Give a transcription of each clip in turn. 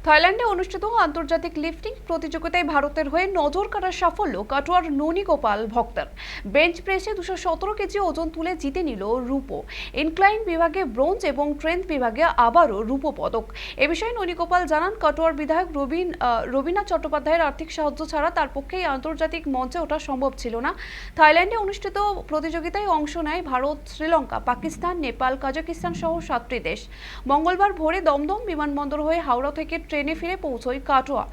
থাইল্যান্ডে অনুষ্ঠিত আন্তর্জাতিক লিফটিং প্রতিযোগিতায় ভারতের হয়ে নজর কাড়ার সাফল্য কাটোয়ার ননীগোপাল ভক্তের। বেঞ্চ প্রেসে 217 কেজি ওজন তুলে জিতে নিল রূপো। ইনক্লাইন বিভাগে ব্রোঞ্জ এবং ট্রেন্থ বিভাগে আবারও রূপো পদক। এ বিষয়ে ননীগোপাল জানান, কাটোয়ার বিধায়ক রবীন্দ্রনাথ চট্টোপাধ্যায়ের আর্থিক সাহায্য ছাড়া তার পক্ষে আন্তর্জাতিক মঞ্চে ওঠা সম্ভব ছিল না। থাইল্যান্ডে অনুষ্ঠিত প্রতিযোগিতায় অংশ নেয় ভারত, শ্রীলঙ্কা, পাকিস্তান, নেপাল, কাজাকিস্তান সহ 7টি দেশ। মঙ্গলবার ভোরে দমদম বিমানবন্দর হয়ে হাওড়া থেকে ট্রেনে ফিরে পৌঁছয় কাটোয়া।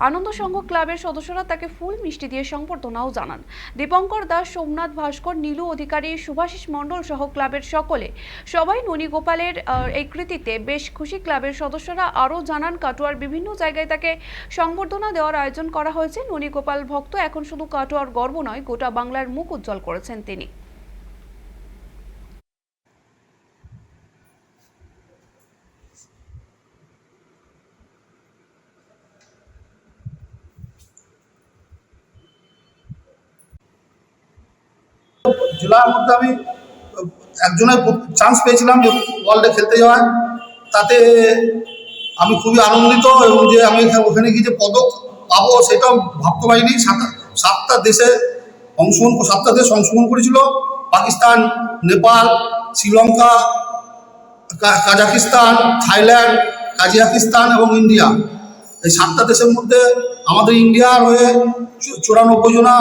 আনন্দ সংঘ ক্লাবের সদস্যরা তাকে ফুল মিষ্টি দিয়ে সংবর্ধনাও জানান। দীপঙ্কর দাস, সোমনাথ ভাস্কর, নীলু অধিকারী, শুভাশিস মণ্ডল সহ ক্লাবের সবাই ননীগোপালের এই কৃতিতে বেশ খুশি। ক্লাবের সদস্যরা আরও জানান, কাটোয়ার বিভিন্ন জায়গায় তাকে সংবর্ধনা দেওয়ার আয়োজন করা হয়েছে। ননীগোপাল ভক্ত এখন শুধু কাটোয়ার গর্ব নয়, গোটা বাংলার মুখ উজ্জ্বল করেছেন তিনি। জেলার মধ্যে আমি একজনের চান্স পেয়েছিলাম যে ওয়ার্ল্ডে খেলতে যাওয়ার, তাতে আমি খুবই আনন্দিত। এবং যে আমি ওখানে গিয়ে যে পদক পাবো সেটাও ভাবতে পারিনি। সাতটা দেশ অংশগ্রহণ করেছিল: Pakistan, Nepal, Sri Lanka, Kazakhstan, Thailand, Kazakhstan এবং ইন্ডিয়া। এই 7টা দেশের মধ্যে আমাদের ইন্ডিয়ার হয়ে 94 জনা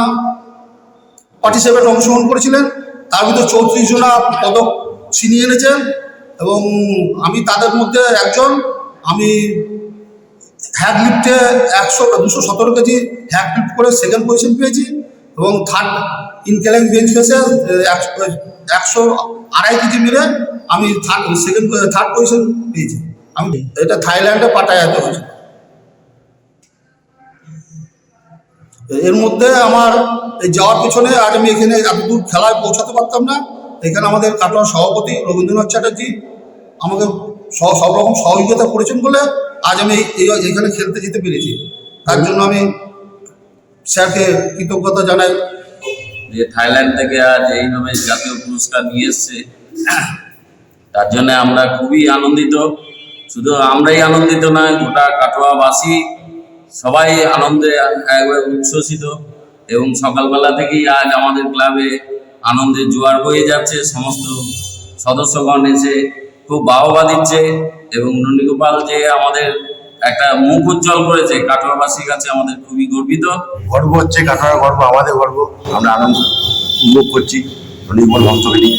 পার্টিসিপেট অংশগ্রহণ করেছিলেন। তার ভিতরে 34 জনা পদক ছিনিয়ে এনেছেন এবং আমি তাদের মধ্যে একজন। আমি হ্যাক লিফটে 217 কেজি হ্যাক লিফট করে সেকেন্ড পজিশন পেয়েছি এবং ইনক্লাইন বেঞ্চ প্রেসে 102.5 কেজি মেরে আমি থার্ড পজিশন পেয়েছি। আমি এটা থাইল্যান্ডে পাটায়াতে হয়েছে। এর মধ্যে আমার এই যাওয়ার পিছনে আজ আমি এখানে এতদূর খেলায় পৌঁছাতে পারতাম না। এখানে আমাদের কাটোয়ার সভাপতি রবীন্দ্রনাথ চ্যাটার্জি আমাকে সব রকম সহযোগিতা করেছেন বলে আজ আমি এখানে খেলতে যেতে পেরেছি। তার জন্য আমি স্যারকে কৃতজ্ঞতা জানাই। যে থাইল্যান্ড থেকে আজ এইভাবে জাতীয় পুরস্কার নিয়ে এসছে, তার জন্য আমরা খুবই আনন্দিত। শুধু আমরাই আনন্দিত নয়, গোটা কাটোয়াবাসী সবাই আনন্দে একবার উচ্ছ্বসিত। এবং সকালবেলা থেকেই আজ আমাদের ক্লাবে আনন্দের জোয়ার বয়ে যাচ্ছে। সমস্ত সদস্যগণ এসে খুব বাহবা দিচ্ছে এবং ননীগোপাল যে আমাদের একটা মুখ উজ্জ্বল করেছে, কাটোয়াবাসীর কাছে আমাদের খুবই গর্ব হচ্ছে। কাটোয়ার গর্ব, আমাদের গর্ব। আমরা আনন্দ উপভোগ করছি ননীগোপাল ভক্তকে নিয়ে।